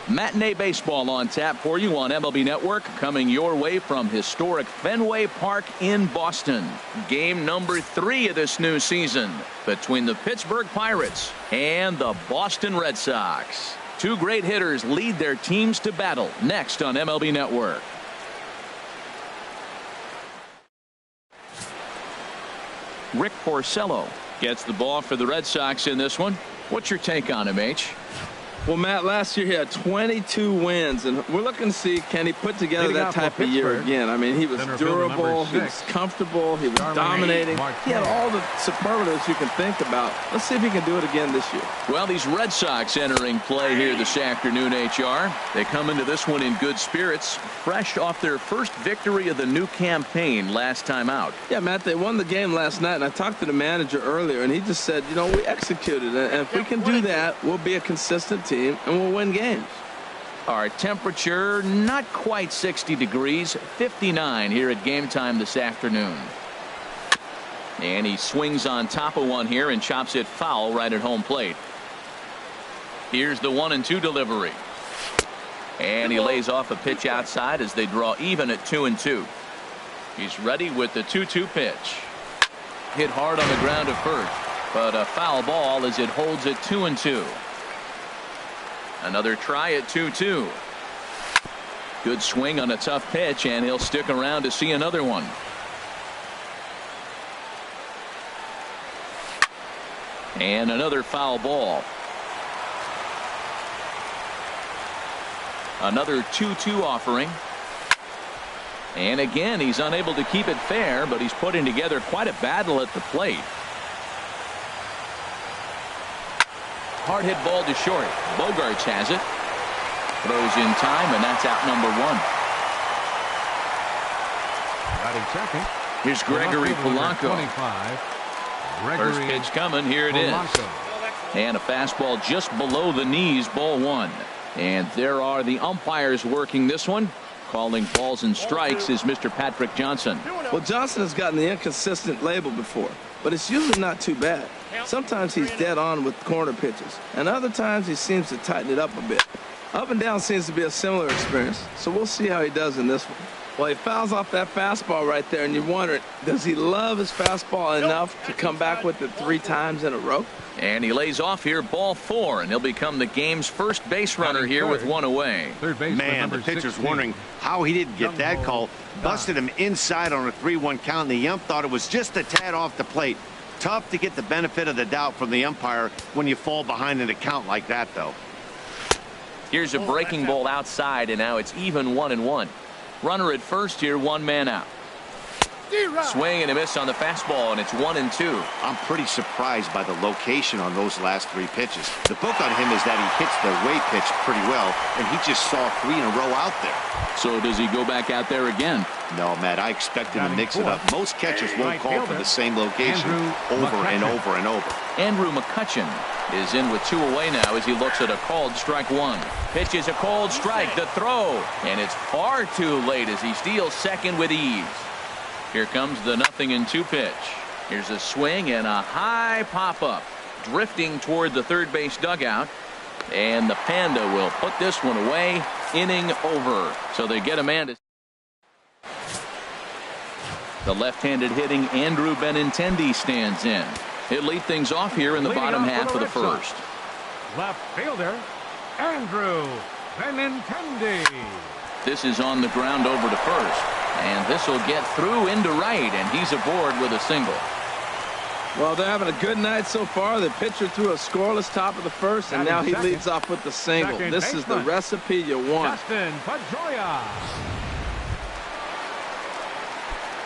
Matinee baseball on tap for you on MLB Network, coming your way from historic Fenway Park in Boston. Game number 3 of this new season between the Pittsburgh Pirates and the Boston Red Sox. Two great hitters lead their teams to battle next on MLB Network. Rick Porcello gets the ball for the Red Sox in this one. What's your take on him, H? Well, Matt, last year he had 22 wins, and we're looking to see, can he put together that type of year again. I mean, he was durable, he was comfortable, he was dominating. He had all the superlatives you can think about. Let's see if he can do it again this year. Well, these Red Sox entering play here this afternoon, HR. They come into this one in good spirits, fresh off their first victory of the new campaign last time out. Yeah, Matt, they won the game last night, and I talked to the manager earlier, and he just said, you know, we executed, and if we can do that, we'll be a consistent team. And we'll win games. Our temperature not quite 60 degrees, 59 here at game time this afternoon. And he swings on top of one here and chops it foul right at home plate. Here's the 1-2 delivery. And he lays off a pitch outside as they draw even at 2-2. He's ready with the 2-2 pitch. Hit hard on the ground at first, but a foul ball as it holds at 2-2. Another try at 2-2. Good swing on a tough pitch, and he'll stick around to see another one. And another foul ball. Another 2-2 offering. And again, he's unable to keep it fair, but he's putting together quite a battle at the plate. Hard hit ball to short. Bogarts has it. Throws in time, and that's out number 1. Batting second. Here's Gregory Polanco. 25. First pitch coming. Here it is. And a fastball just below the knees, ball 1. And there are the umpires working this one. Calling balls and strikes is Mr. Patrick Johnson. Well, Johnson has gotten the inconsistent label before, but it's usually not too bad. Sometimes he's dead on with corner pitches, and other times he seems to tighten it up a bit. Up and down seems to be a similar experience, so we'll see how he does in this one. Well, he fouls off that fastball right there, and you wonder, does he love his fastball enough to come back with it 3 times in a row? And he lays off here, ball 4, and he'll become the game's first base runner here with 1 away. Man, the pitcher's wondering how he didn't get that call. Busted him inside on a 3-1 count, and the ump thought it was just a tad off the plate. Tough to get the benefit of the doubt from the umpire when you fall behind in a count like that, though. Here's a breaking ball outside, and now it's even 1-1. Runner at first here, 1 man out. Swing and a miss on the fastball, and it's 1-2. I'm pretty surprised by the location on those last 3 pitches. The book on him is that he hits the way pitch pretty well, and he just saw 3 in a row out there. So does he go back out there again? No, Matt, I expect him to mix it up. Most catchers won't call for the same location over and over and over. Andrew McCutchen is in with 2 away now as he looks at a called strike 1. Pitches a cold strike, the throw, and it's far too late as he steals second with ease. Here comes the 0-2 pitch. Here's a swing and a high pop-up, drifting toward the third base dugout. And the Panda will put this one away. Inning over. So they get a man to. The left-handed hitting Andrew Benintendi stands in. He'll lead things off here in the bottom half of the first. Left fielder, Andrew Benintendi. This is on the ground over to first. And this will get through into right, and he's aboard with a single. Well, they're having a good night so far. The pitcher threw a scoreless top of the first, and now he leads off with the single. This is the recipe you want. Dustin Pedroia.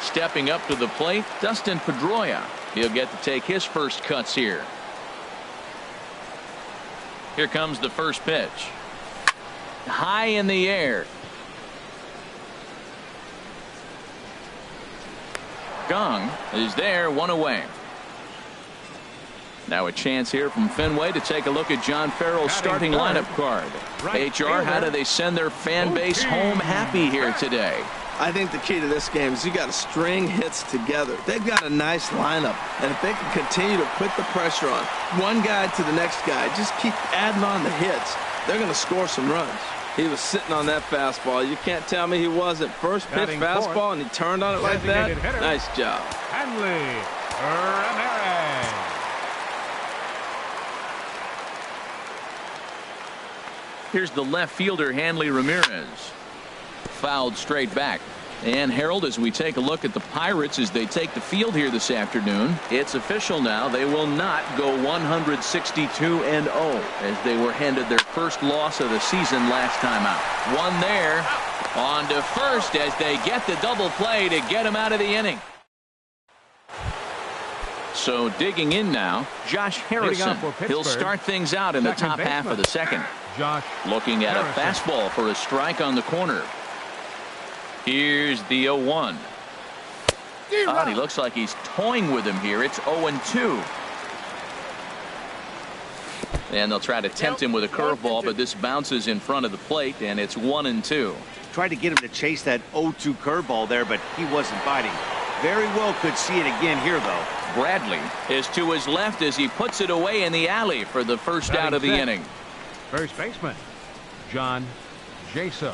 Stepping up to the plate, Dustin Pedroia. He'll get to take his first cuts here. Here comes the first pitch. High in the air. Gong is there, 1 away. Now a chance here from Fenway to take a look at John Farrell's starting lineup card. HR, how do they send their fan base home happy here today? I think the key to this game is you got to string hits together. They've got a nice lineup, and if they can continue to put the pressure on one guy to the next guy, just keep adding on the hits, they're going to score some runs. He was sitting on that fastball. You can't tell me he wasn't. First pitch fastball, and he turned on it like that. Nice job. Hanley Ramirez. Here's the left fielder, Hanley Ramirez. Fouled straight back. And Harold, as we take a look at the Pirates as they take the field here this afternoon, it's official now. They will not go 162-0 as they were handed their first loss of the season last time out. One there on to first as they get the double play to get him out of the inning. So digging in now, Josh Harrison. He'll start things out in the top half of the second. Josh looking at Harrison. a fastball for a strike on the corner. Here's the 0-1. He looks like he's toying with him here. It's 0-2. And they'll try to tempt him with a curveball, but this bounces in front of the plate, and it's 1-2. Tried to get him to chase that 0-2 curveball there, but he wasn't biting. Very well could see it again here, though. Bradley is to his left as he puts it away in the alley for the first out of the inning. First baseman, John Jaso.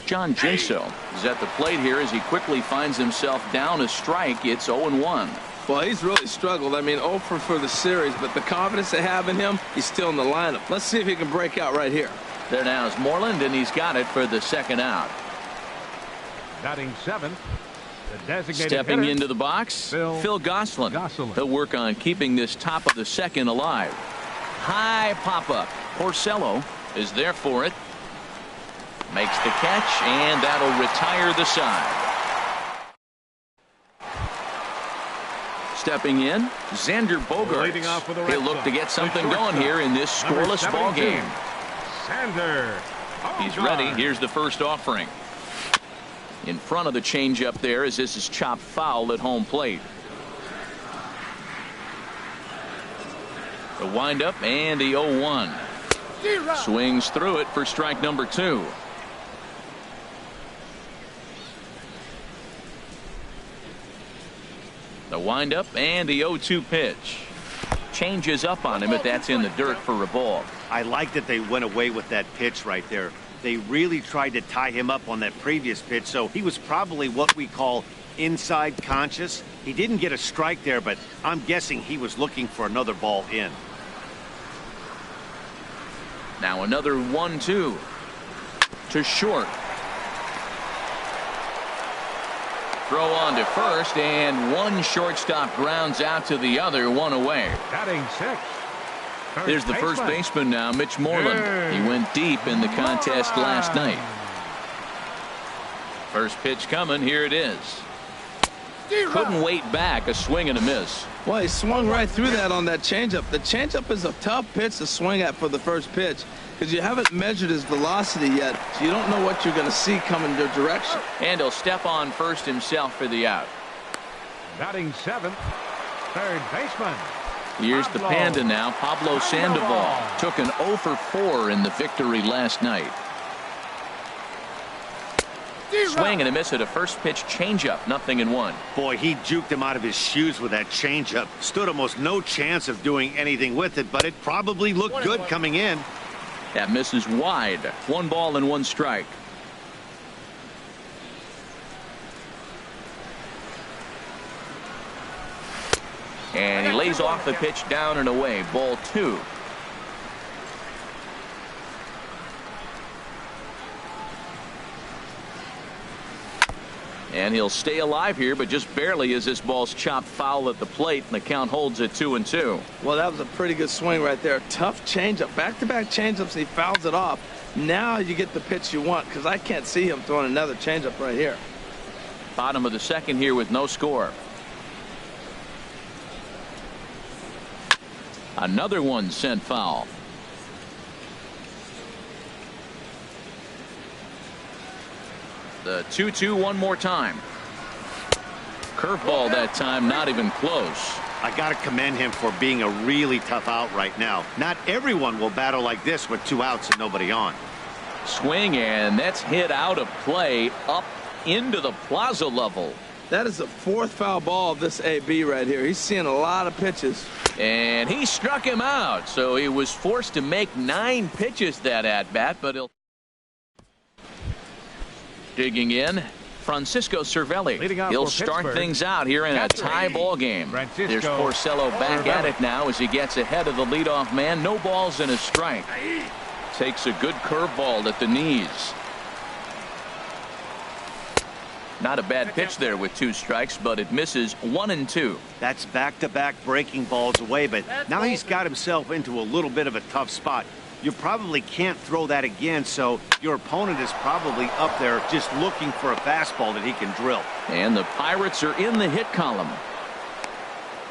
John Jaso is at the plate here as he quickly finds himself down a strike. It's 0-1. Well, he's really struggled. I mean, 0 for the series, but the confidence they have in him, he's still in the lineup. Let's see if he can break out right here. There now is Moreland, and he's got it for the second out. Batting seventh, the designated Stepping hitter, into the box, Phil Gosselin. He'll work on keeping this top of the second alive. High pop-up. Porcello is there for it. Makes the catch, and that'll retire the side. Stepping in, Xander Bogaerts. He'll look to get something going here in this scoreless ball game. Xander He's ready. Here's the first offering. In front of the changeup there as this is chopped foul at home plate. The windup and the 0-1. Swings through it for strike number 2. The windup and the 0-2 pitch. Changes up on him, but that's in the dirt for a ball. I like that they went away with that pitch right there. They really tried to tie him up on that previous pitch, so he was probably what we call inside conscious. He didn't get a strike there, but I'm guessing he was looking for another ball in. Now another 1-2 to short. Throw on to first, and one shortstop grounds out to the other, one away. batting sixth. Here's the first baseman now, Mitch Moreland. He went deep in the contest last night. First pitch coming. Here it is. Couldn't wait back. A swing and a miss. Well, he swung right through that on that changeup. The changeup is a tough pitch to swing at for the first pitch because you haven't measured his velocity yet, so you don't know what you're going to see coming your direction. And he'll step on first himself for the out. Batting seventh, third baseman. Here's the Panda now. Pablo Sandoval took an 0 for 4 in the victory last night. Swing and a miss at a first pitch changeup. 0-1. Boy, he juked him out of his shoes with that changeup. Stood almost no chance of doing anything with it, but it probably looked good coming in. That misses wide. 1 ball and 1 strike. And he lays off the pitch down and away. Ball 2. And he'll stay alive here, but just barely as this ball's chopped foul at the plate, and the count holds at 2-2. Well, that was a pretty good swing right there. Tough changeup. Back-to-back changeups, and he fouls it off. Now you get the pitch you want, because I can't see him throwing another changeup right here. Bottom of the second here with no score. Another one sent foul. The 2-2 one more time. Curveball that time, not even close. I got to commend him for being a really tough out right now. Not everyone will battle like this with 2 outs and nobody on. Swing, and that's hit out of play up into the plaza level. That is the 4th foul ball of this AB right here. He's seeing a lot of pitches. And he struck him out, so he was forced to make 9 pitches that at bat, but he'll. Digging in, Francisco Cervelli. He'll start things out here in a tie ball game. There's Porcello back at it now as he gets ahead of the leadoff man. No balls and a strike. Takes a good curveball at the knees. Not a bad pitch there with 2 strikes, but it misses 1-2. That's back-to-back breaking balls away, but now he's got himself into a little bit of a tough spot. You probably can't throw that again, so your opponent is probably up there just looking for a fastball that he can drill. And the Pirates are in the hit column.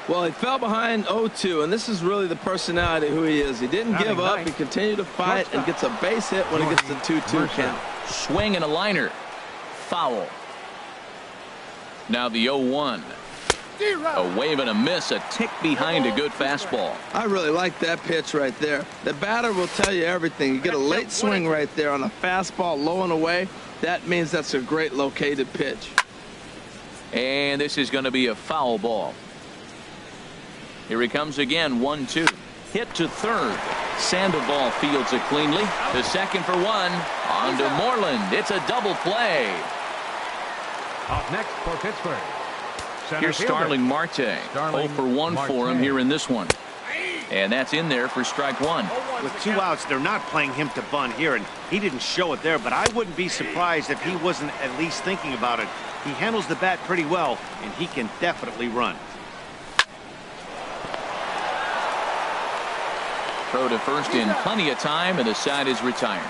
Well, he fell behind 0-2, and this is really the personality who he is. He didn't give up. He continued to fight and gets a base hit when he gets the 2-2 count. Swing and a liner. Foul. Now the 0-1. A wave and a miss, a tick behind a good fastball. I really like that pitch right there. The batter will tell you everything. You get a late swing right there on a fastball low and away. That means that's a great located pitch. And this is going to be a foul ball. Here he comes again, 1-2. Hit to third. Sandoval fields it cleanly. To second for 1. On to Moreland. It's a double play. Up next for Pittsburgh. Here's Starling Marte. 0 for 1 for him here in this one. And that's in there for strike 1. With 2 outs, they're not playing him to bunt here, and he didn't show it there, but I wouldn't be surprised if he wasn't at least thinking about it. He handles the bat pretty well, and he can definitely run. Throw to first in plenty of time, and the side is retired.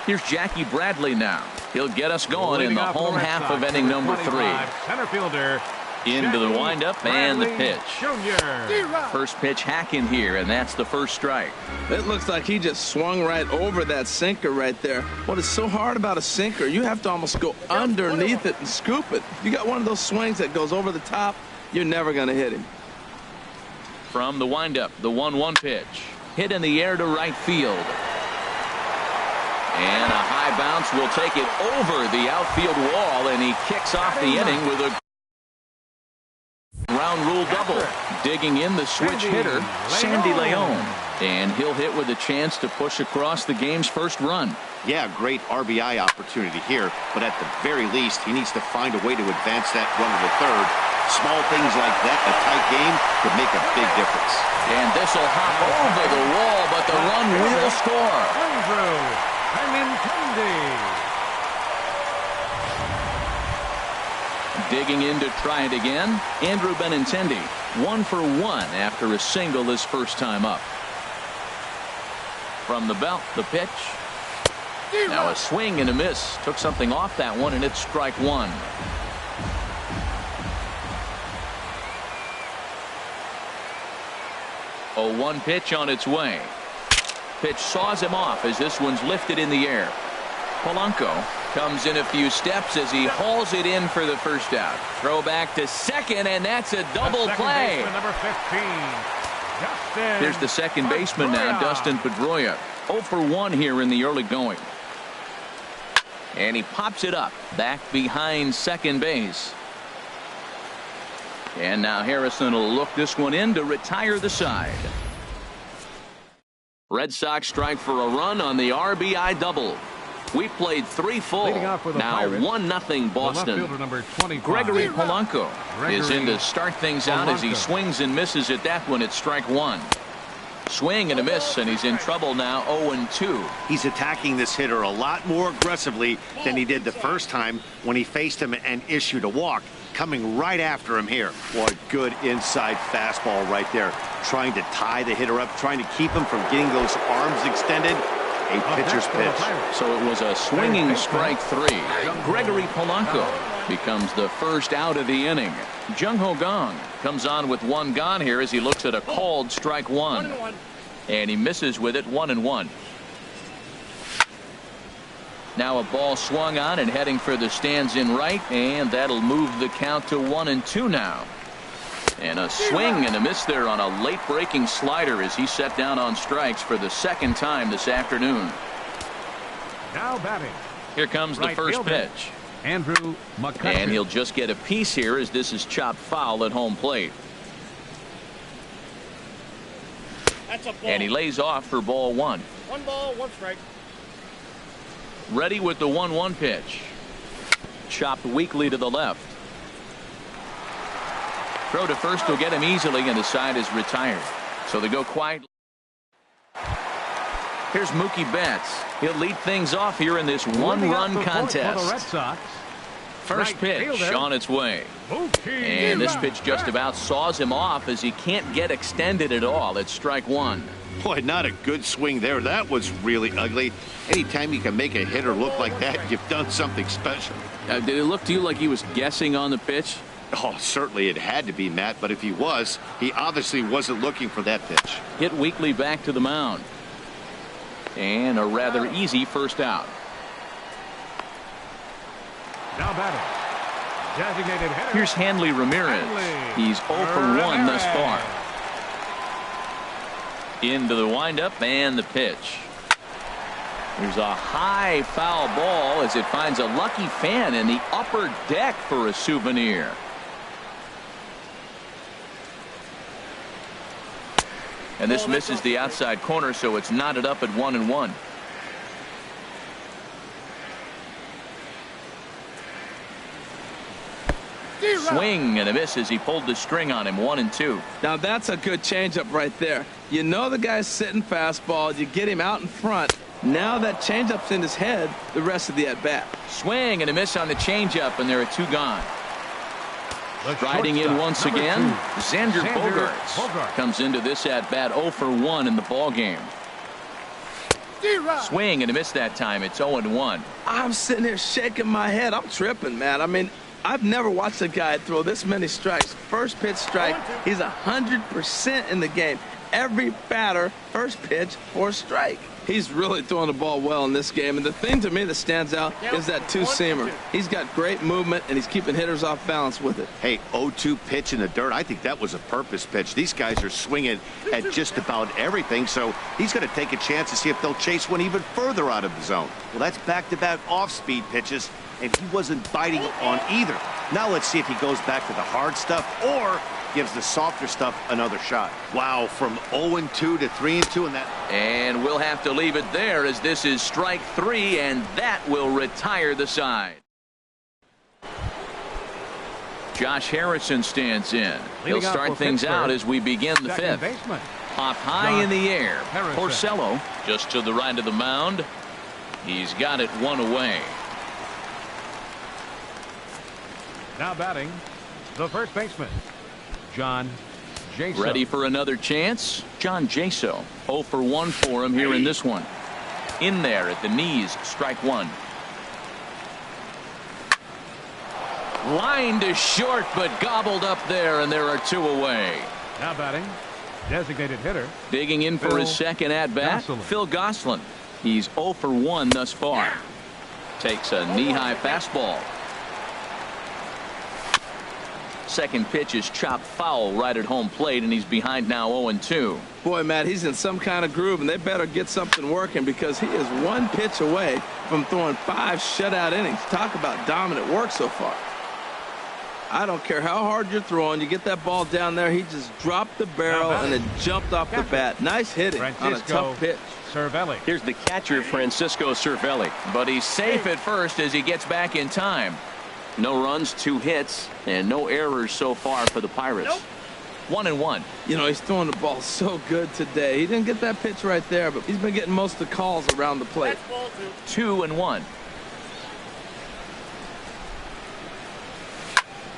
Here's Jackie Bradley now. He'll get us going in the home half of inning number 3. Center fielder. Into the windup and the pitch. Jr. First pitch hack in here, and that's the first strike. It looks like he just swung right over that sinker right there. What is so hard about a sinker, you have to almost go underneath it and scoop it. If you got one of those swings that goes over the top, you're never going to hit him. From the windup, the 1-1 pitch. Hit in the air to right field. And a high bounce will take it over the outfield wall, and he kicks off the inning with a ground rule double. Digging in the switch hitter, Sandy Leon. And he'll hit with a chance to push across the game's first run. Yeah, great RBI opportunity here, but at the very least, he needs to find a way to advance that run to the third. Small things like that in a tight game could make a big difference. And this will hop over the wall, but the run will score. Digging in to try it again, Andrew Benintendi. 1 for 1 after a single his first time up. From the belt, the pitch. Now a swing and a miss. Took something off that one, and it's strike 1. A 1 pitch on its way. Pitch saws him off as this one's lifted in the air. Polanco comes in a few steps as he hauls it in for the first out. Throw back to second, and that's a double play. Number 15, Dustin There's the second baseman now, Dustin Pedroia. 0 for 1 here in the early going. And he pops it up back behind second base. And now Harrison will look this one in to retire the side. Red Sox strike for a run on the RBI double. We played 3 full. Now 1-0 Boston. number Gregory Polanco is in to start things out as he swings and misses at that one at strike 1. Swing and a miss, and he's in trouble now. 0-2. He's attacking this hitter a lot more aggressively than he did the first time when he faced him and issued a walk. Coming right after him here. What a good inside fastball right there. Trying to tie the hitter up, trying to keep him from getting those arms extended. A pitcher's pitch. So it was a swinging strike 3. Gregory Polanco becomes the first out of the inning. Jung Ho Gong comes on with 1 gone here as he looks at a called strike 1. And he misses with it. 1-1. Now a ball swung on and heading for the stands in right, and that'll move the count to 1-2 now. And a swing and a miss there on a late breaking slider as he set down on strikes for the second time this afternoon. Now batting. Here comes the first pitch. Andrew McCutcheon. And he'll just get a piece here as this is chopped foul at home plate. That's a ball. And he lays off for ball one. 1 ball, 1 strike. Ready with the 1-1 pitch. Chopped weakly to the left. Throw to first will get him easily, and the side is retired. So they go quietly. Here's Mookie Betts. He'll lead things off here in this one-run contest. For the Red Sox. First Right pitch fielder. on its way. Mookie. And this pitch just about saws him off as he can't get extended at all. It's strike one. Boy, not a good swing there. That was really ugly. Anytime you can make a hitter look like that, you've done something special. Did it look to you like he was guessing on the pitch? Oh, certainly it had to be, Matt, but if he was, he obviously wasn't looking for that pitch. Hit weakly back to the mound. And a rather easy first out. Now batting. Designated hitter. Here's Hanley Ramirez. He's 0 for 1 thus far. Into the windup and the pitch. There's a high foul ball as it finds a lucky fan in the upper deck for a souvenir. And this misses the outside corner, so it's knotted up at 1-1. Swing and a miss as he pulled the string on him. 1-2. Now that's a good changeup right there. You know the guy's sitting fastball. You get him out in front. Now that changeup's in his head the rest of the at-bat. Swing and a miss on the changeup, and there are 2 gone. The Striding in shortstop, once number again, 2, Xander Xander Bogaerts comes into this at-bat 0 for 1 in the ball game. Swing and a miss that time. It's 0-1. I'm sitting here shaking my head. I'm tripping, man. I mean, I've never watched a guy throw this many strikes. First pitch strike, he's 100% in the game. Every batter, first pitch or strike. He's really throwing the ball well in this game. And the thing to me that stands out is that two-seamer. He's got great movement, and he's keeping hitters off balance with it. Hey, 0-2 pitch in the dirt. I think that was a purpose pitch. These guys are swinging at just about everything, so he's going to take a chance to see if they'll chase one even further out of the zone. Well, that's back-to-back off-speed pitches, and he wasn't biting on either. Now let's see if he goes back to the hard stuff or gives the softer stuff another shot. Wow, from 0-2 to 3-2 and that. And we'll have to leave it there as this is strike 3, and that will retire the side. Josh Harrison stands in. He'll start things out as we begin the 5th. Popped high in the air. Porcello just to the right of the mound. He's got it 1 away. Now batting, the first baseman, John Jaso. Ready for another chance? John Jaso. 0 for 1 for him here in this one. In there at the knees, strike 1. Line to short, but gobbled up there, and there are 2 away. Now batting, designated hitter. Digging in for his second at-bat, Phil Gosselin. He's 0 for 1 thus far. Takes a knee-high fastball. Second pitch is chopped foul right at home plate, and he's behind now 0-2. Boy, Matt, he's in some kind of groove, and they better get something working because he is 1 pitch away from throwing 5 shutout innings. Talk about dominant work so far. I don't care how hard you're throwing. You get that ball down there, he just dropped the barrel and then jumped off the bat. Nice hitting on a tough pitch. Cervelli. Here's the catcher, Francisco Cervelli. But he's safe at first as he gets back in time. No runs, 2 hits, and no errors so far for the Pirates. 1-1. You know, he's throwing the ball so good today. He didn't get that pitch right there, but he's been getting most of the calls around the plate. 2-1.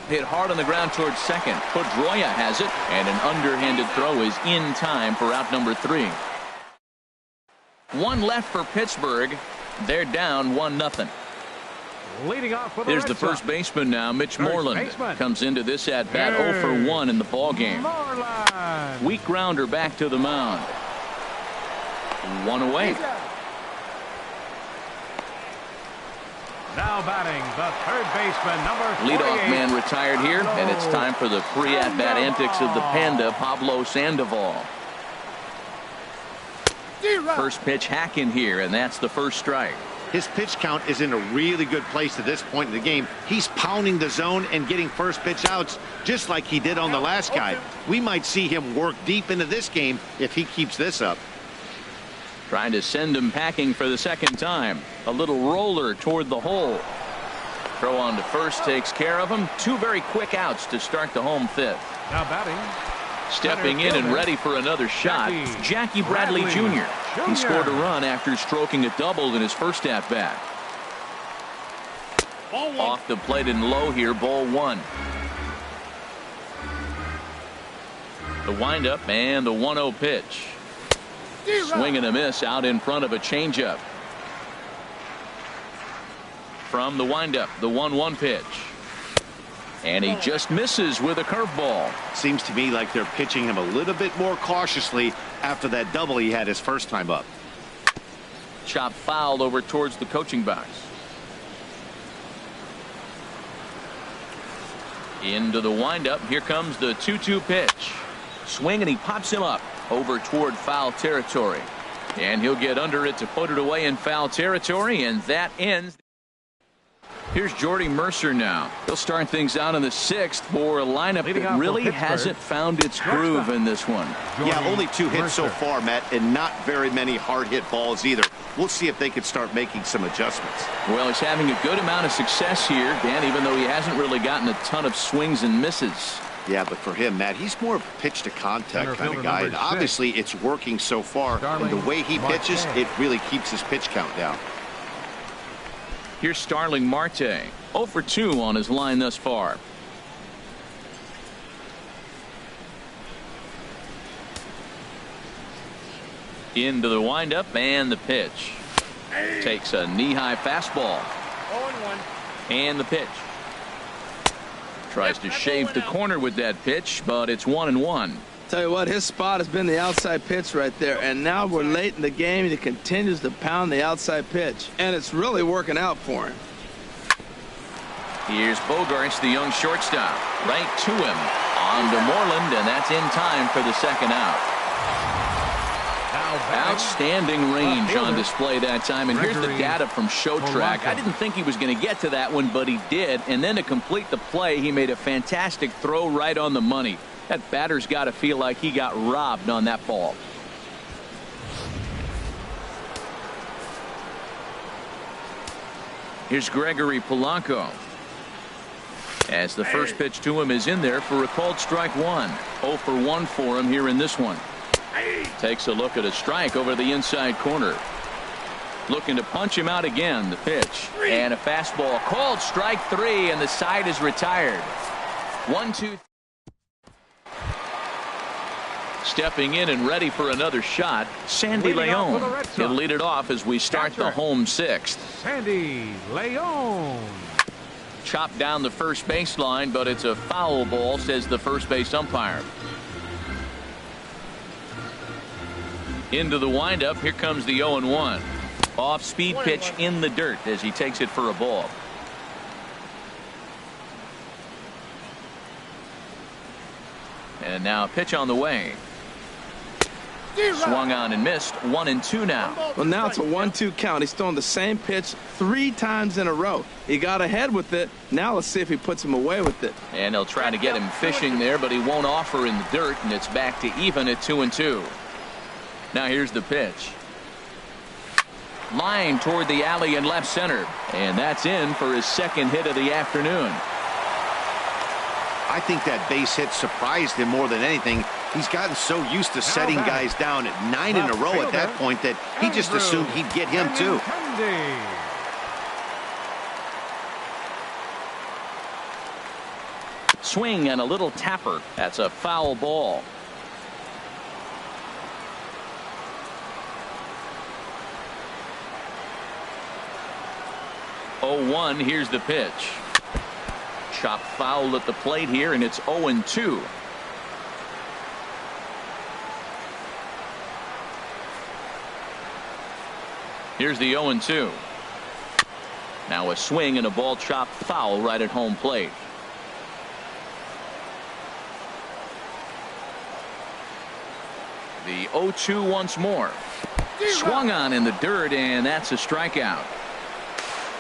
Hit hard on the ground towards second. Pedroia has it, and an underhanded throw is in time for out number 3. 1 left for Pittsburgh. They're down 1-0. Leading off for the There's Red the first Sox. baseman now, Mitch Moreland. Baseman. Comes into this at-bat 0 for 1 in the ball game. Moreland. Weak grounder back to the mound. 1 away. Now batting, the third baseman, number 48. Leadoff man retired here, and it's time for the pre-at-bat antics of the Panda, Pablo Sandoval. First pitch hack in here, and that's the first strike. His pitch count is in a really good place at this point in the game. He's pounding the zone and getting first pitch outs just like he did on the last guy. We might see him work deep into this game if he keeps this up. Trying to send him packing for the second time. A little roller toward the hole. Throw on to first takes care of him. 2 very quick outs to start the home 5th. Now batting. Stepping in and ready for another shot, Jackie Bradley Jr. He scored a run after stroking a double in his first at-bat. Off the plate and low here, ball 1. The windup and the 1-0 pitch. Swing and a miss out in front of a changeup. From the windup, the 1-1 pitch. And he just misses with a curveball. Seems to me like they're pitching him a little bit more cautiously after that double he had his first time up. Chop foul over towards the coaching box. Into the windup. Here comes the 2-2 pitch. Swing and he pops him up over toward foul territory. And he'll get under it to put it away in foul territory, and that ends. Here's Jordy Mercer now. He'll start things out in the 6th for a lineup that really hasn't found its groove in this one. Yeah, only 2 hits so far, Matt, and not very many hard hit balls either. We'll see if they can start making some adjustments. Well, he's having a good amount of success here, Dan, even though he hasn't really gotten a ton of swings and misses. Yeah, but for him, Matt, he's more of a pitch to contact kind of guy, and obviously it's working so far. And the way he pitches, it really keeps his pitch count down. Here's Starling Marte, 0 for 2 on his line thus far. Into the windup and the pitch. Takes a knee-high fastball. 0-1. And the pitch. Tries to shave the corner with that pitch, but it's 1-1. Tell you what, his spot has been the outside pitch right there, and now we're late in the game and he continues to pound the outside pitch, and it's really working out for him. Here's Bogarts, the young shortstop, right to him. On to Moreland, and that's in time for the second out. Outstanding range on display that time, and here's the data from ShowTrack. I didn't think he was going to get to that one, but he did, and then to complete the play, he made a fantastic throw right on the money. That batter's got to feel like he got robbed on that ball. Here's Gregory Polanco. As the first pitch to him is in there for a called strike 1. 0 for 1 for him here in this one. Takes a look at a strike over the inside corner. Looking to punch him out again. The pitch. And a fastball. Called strike 3, and the side is retired. 1-2. Stepping in and ready for another shot, Sandy Leon. He'll lead it off as we start the home 6th. Sandy Leon. Chopped down the first baseline, but it's a foul ball, says the first base umpire. Into the windup. Here comes the 0-1. Off-speed pitch in the dirt as he takes it for a ball. And now a pitch on the way. Swung on and missed. 1-2 now. Well, now it's a 1-2 count. He's throwing the same pitch 3 times in a row. He got ahead with it. Now let's see if he puts him away with it. And they'll try to get him fishing there, but he won't offer in the dirt, and it's back to even at 2-2. Now here's the pitch. Line toward the alley in left center, and that's in for his second hit of the afternoon. I think that base hit surprised him more than anything. He's gotten so used to setting guys down at 9 in a row at that point that he just assumed he'd get him too. Swing and a little tapper. That's a foul ball. Oh, here's the pitch. Chop foul at the plate here, and it's 0-2. Here's the 0-2. Now a swing and a ball chopped foul right at home plate. The 0-2 once more. Swung on in the dirt, and that's a strikeout.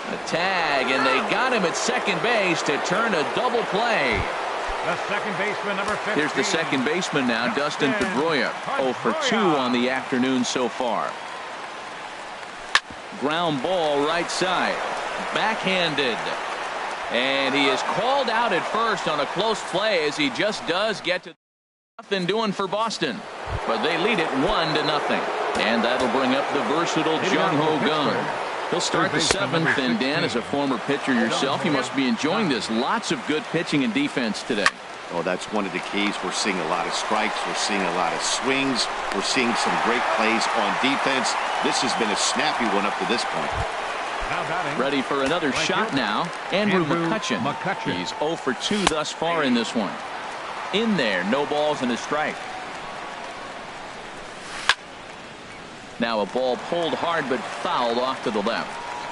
A tag, and they got him at second base to turn a double play. The second baseman, number 15. Here's the second baseman now, Dustin Pedroia. 0 for 2 on the afternoon so far. Ground ball right side. Backhanded. And he is called out at first on a close play as he just does get to nothing doing for Boston. But they lead it 1-0. And that'll bring up the versatile Jung-Ho Gun. He'll start the 7th, and Dan, as a former pitcher yourself, you must be enjoying this. Lots of good pitching and defense today. Oh, that's one of the keys. We're seeing a lot of strikes. We're seeing a lot of swings. We're seeing some great plays on defense. This has been a snappy one up to this point. Ready for another shot now. Andrew McCutchen. He's 0 for 2 thus far in this one. In there, no balls and a strike. Now a ball pulled hard but fouled off to the left.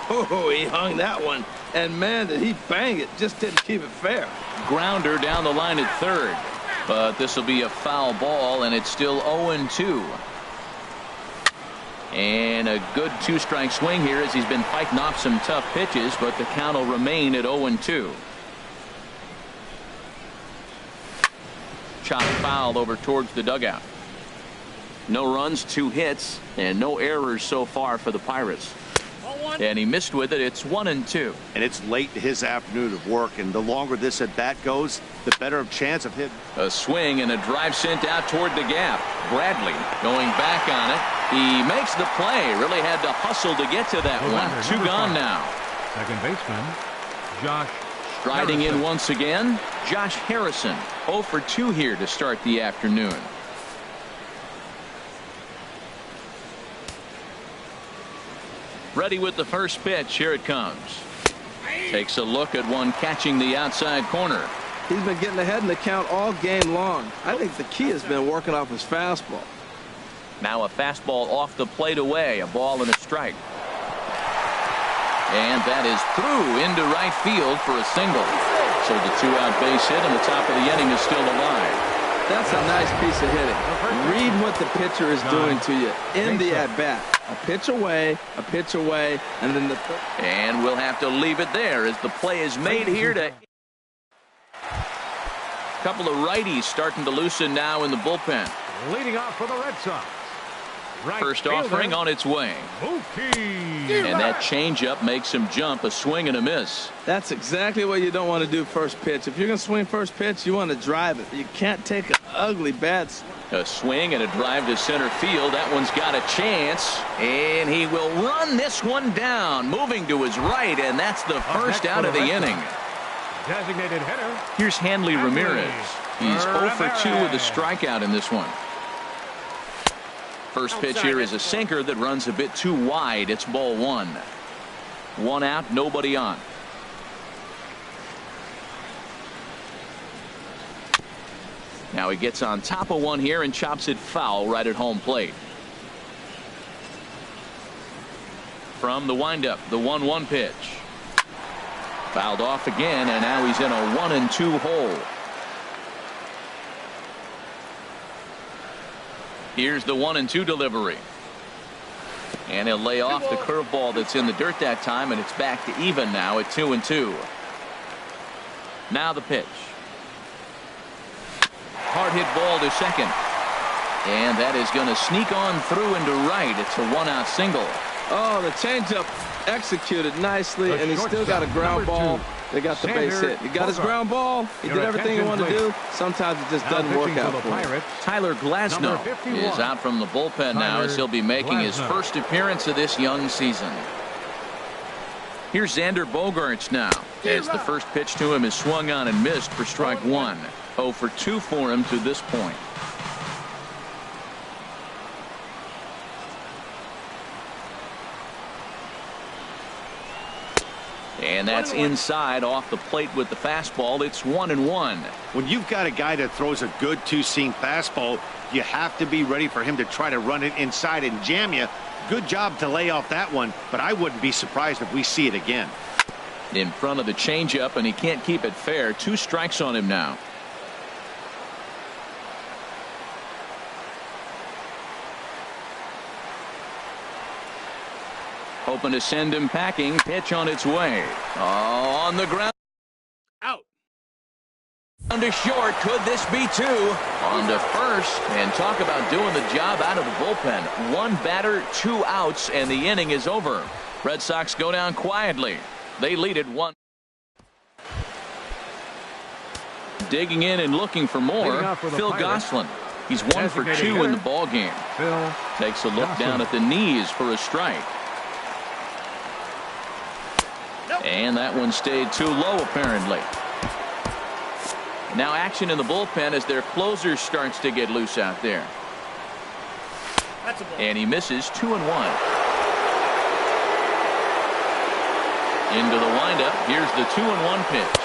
Oh, he hung that one. And, man, did he bang it. Just didn't keep it fair. Grounder down the line at third. But this will be a foul ball, and it's still 0-2. And a good 2-strike swing here as he's been fighting off some tough pitches, but the count will remain at 0-2. Chop foul over towards the dugout. No runs, 2 hits, and no errors so far for the Pirates. And he missed with it. It's 1-2. And it's late in his afternoon of work, and the longer this at bat goes, the better of chance of hitting. A swing and a drive sent out toward the gap. Bradley going back on it. He makes the play. Really had to hustle to get to that one. 2 gone now. Second baseman, Josh Striding Harrison. in once again, Josh Harrison. 0 for 2 here to start the afternoon. Ready with the first pitch. Here it comes. Takes a look at one catching the outside corner. He's been getting ahead in the count all game long. I think the key has been working off his fastball. Now a fastball off the plate away. A ball and a strike. And that is through into right field for a single. So the 2-out base hit, and the top of the inning is still alive. That's a nice piece of hitting. Read what the pitcher is doing to you in the at-bat. A pitch away, and then the... And we'll have to leave it there as the play is made here to... Couple of righties starting to loosen now in the bullpen. Leading off for the Red Sox. Right First fielder, offering on its way. Mookie. And that changeup makes him jump. A swing and a miss. That's exactly what you don't want to do first pitch. If you're going to swing first pitch, you want to drive it. You can't take an ugly bad swing. A swing and a drive to center field. That one's got a chance. And he will run this one down. Moving to his right, and that's the first out of the inning. Designated hitter. Here's Hanley Ramirez. He's 0 for 2 with a strikeout in this one. First pitch here is a sinker that runs a bit too wide. It's ball 1. 1 out, nobody on. Now he gets on top of one here and chops it foul right at home plate. From the windup, the 1-1 pitch. Fouled off again, and now he's in a 1-2 hole. Here's the 1-2 delivery. And he'll lay off the curveball that's in the dirt that time, and it's back to even now at 2-2. Now the pitch. Hard hit ball to second. And that is going to sneak on through into right. It's a 1-out single. Oh, the changeup executed nicely, and he's still got a ground ball. They got the base hit. He got his ground ball. He did everything he wanted to do. Sometimes it just doesn't work out for him. Tyler Glasnow is out from the bullpen now as he'll be making his first appearance of this young season. Here's Xander Bogaerts now as the first pitch to him is swung on and missed for strike 1. 0 for 2 for him to this point. And that's inside off the plate with the fastball. It's 1-1. When you've got a guy that throws a good 2-seam fastball, you have to be ready for him to try to run it inside and jam you. Good job to lay off that one, but I wouldn't be surprised if we see it again. In front of the changeup, and he can't keep it fair. 2 strikes on him now. Hoping to send him packing. Pitch on its way. Oh, on the ground. Out. Under short. Could this be two? On to first. And talk about doing the job out of the bullpen. One batter, 2 outs, and the inning is over. Red Sox go down quietly. They lead it 1. Digging in and looking for more. Phil Gosselin. He's 1 for 2 in the ball game. Takes a look down at the knees for a strike. And that one stayed too low, apparently. Now action in the bullpen as their closer starts to get loose out there. And he misses 2-1. Into the windup. Here's the 2-1 pitch.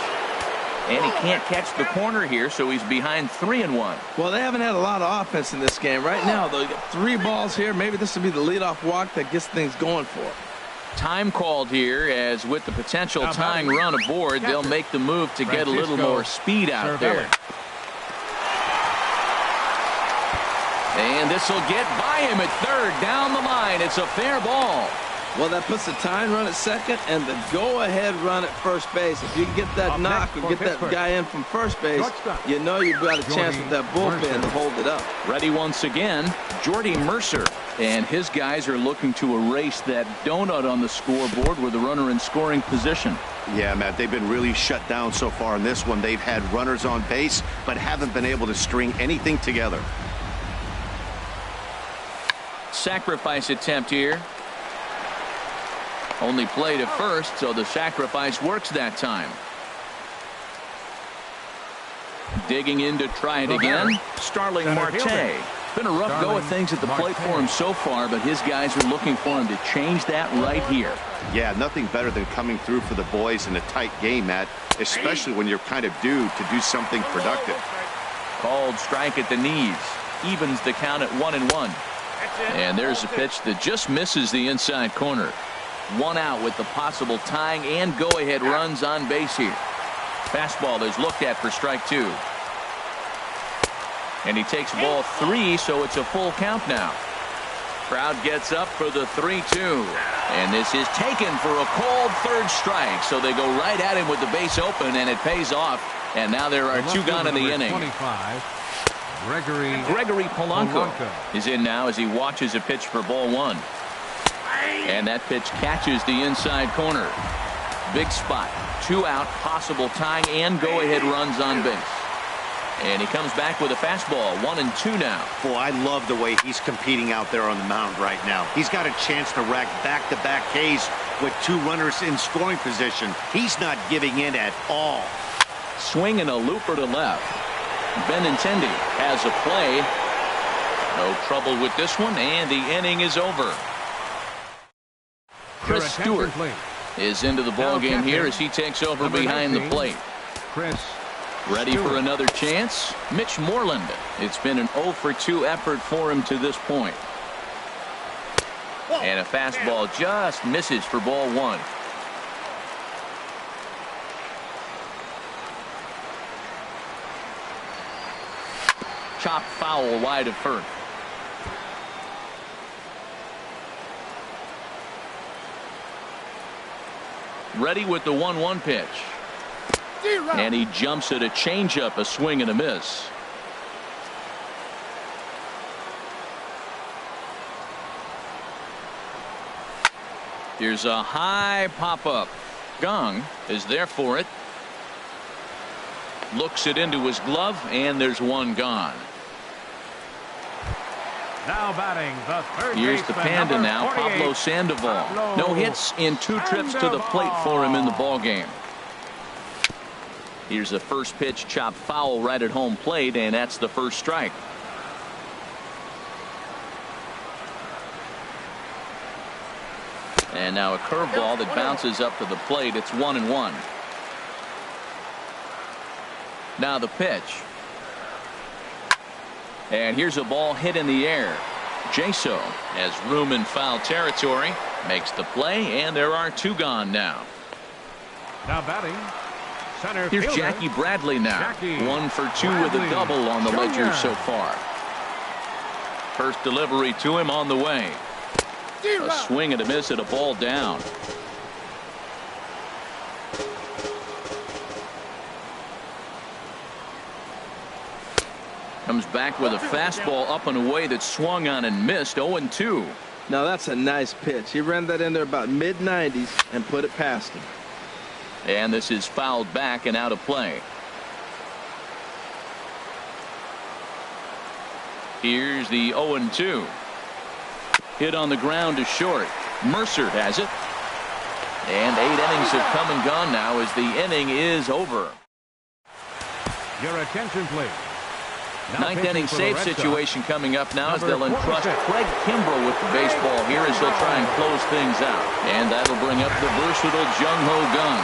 And he can't catch the corner here, so he's behind 3-1. Well, they haven't had a lot of offense in this game. Right now, they got 3 balls here. Maybe this will be the leadoff walk that gets things going for them. Time called here, as with the potential tying run aboard, they'll make the move to get a little more speed out there. And this will get by him at third. Down the line. It's a fair ball. Well, that puts the tying run at second and the go-ahead run at first base. If you can get that knock or get that guy in from first base, you know you've got a chance with that bullpen to hold it up. Ready once again, Jordy Mercer. And his guys are looking to erase that donut on the scoreboard with the runner in scoring position. Yeah, Matt, they've been really shut down so far in this one. They've had runners on base, but haven't been able to string anything together. Sacrifice attempt here. Only play to first, so the sacrifice works that time. Digging in to try it again. Starling Marte. Been a rough go of things at the plate for him so far, but his guys are looking for him to change that right here. Yeah, nothing better than coming through for the boys in a tight game, Matt, especially when you're kind of due to do something productive. Called strike at the knees. Evens the count at 1-1. And there's a pitch that just misses the inside corner. 1 out with the possible tying and go-ahead runs on base here. Fastball is looked at for strike 2. And he takes ball 3, so it's a full count now. Crowd gets up for the 3-2. And this is taken for a called third strike. So they go right at him with the base open, and it pays off. And now there are 2 gone in the inning. 25, Gregory Polanco is in now as he watches a pitch for ball 1. And that pitch catches the inside corner. Big spot. 2 out, possible tying and go-ahead runs on base. And he comes back with a fastball. 1-2 now. Boy, I love the way he's competing out there on the mound right now. He's got a chance to rack back-to-back Ks with 2 runners in scoring position. He's not giving in at all. Swing and a looper to left. Benintendi has a play. No trouble with this one, and the inning is over. Chris Stewart is into the ball game here as he takes over behind the plate. Ready for another chance. Mitch Moreland. It's been an 0 for 2 effort for him to this point. And a fastball just misses for ball 1. Chopped foul wide of first. Ready with the 1-1 pitch. And he jumps at a changeup, a swing and a miss. Here's a high pop-up. Gong is there for it. Looks it into his glove, and there's 1 gone. Now batting the third Here's the Panda now, Pablo Sandoval. No hits in 2 trips to the plate for him in the ball game. Here's the first pitch, chopped foul right at home plate, and that's the first strike. And now a curveball that bounces up to the plate. It's 1-1. Now the pitch. And here's a ball hit in the air. Jaso has room in foul territory, makes the play, and there are 2 gone now. Now batting, center Here's fielder, Jackie Bradley now. Jackie 1 for 2 with a double on the ledger so far. First delivery to him on the way. A swing and a miss at a ball down. Comes back with a fastball up and away that swung on and missed. 0-2. Now that's a nice pitch. He ran that in there about mid-90s and put it past him. And this is fouled back and out of play. Here's the 0-2. Hit on the ground to short. Mercer has it. And 8 innings have come and gone now as the inning is over. Your attention, please. Ninth inning save situation coming up now as they'll entrust Craig Kimbrell with the baseball here as they'll try and close things out. And that'll bring up the versatile Jung-Ho Gung.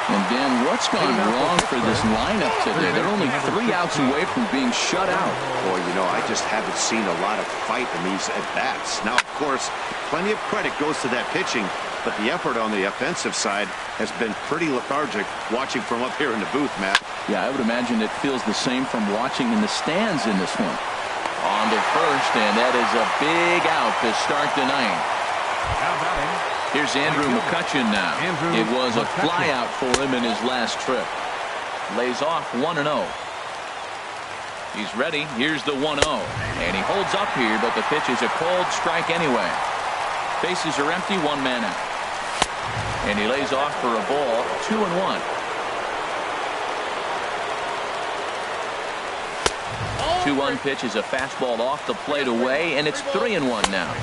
And Dan, what's gone wrong for this lineup today? They're only 3 outs away from being shut out. Boy, you know, I just haven't seen a lot of fight in these at-bats. Now, of course, plenty of credit goes to that pitching, but the effort on the offensive side has been pretty lethargic watching from up here in the booth, Matt. Yeah, I would imagine it feels the same from watching in the stands in this one. On to first, and that is a big out to start the ninth. Now batting. Here's Andrew McCutchen now. It was a flyout for him in his last trip. Lays off 1-0. He's ready. Here's the 1-0. And he holds up here, but the pitch is a cold strike anyway. Bases are empty, 1 man out. And he lays off for a ball, 2-1. 2-1 pitch is a fastball off the plate away, and it's 3-1 now.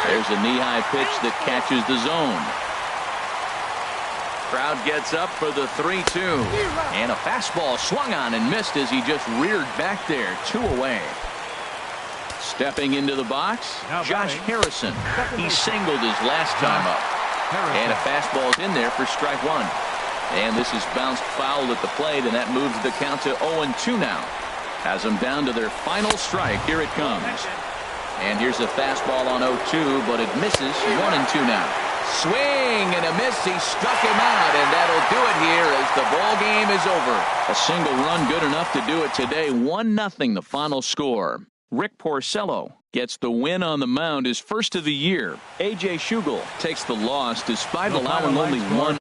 There's a knee-high pitch that catches the zone. Crowd gets up for the 3-2. And a fastball swung on and missed as he just reared back there. 2 away. Stepping into the box, Josh Harrison. He singled his last time up. And a fastball's in there for strike 1. And this is bounced foul at the plate, and that moves the count to 0-2 now. Has them down to their final strike. Here it comes. And here's a fastball on 0-2, but it misses. 1-2 now. Swing and a miss. He struck him out, and that'll do it here as the ball game is over. A single run good enough to do it today. 1-0 the final score. Rick Porcello gets the win on the mound, his first of the year. A.J. Schugel takes the loss despite allowing only 1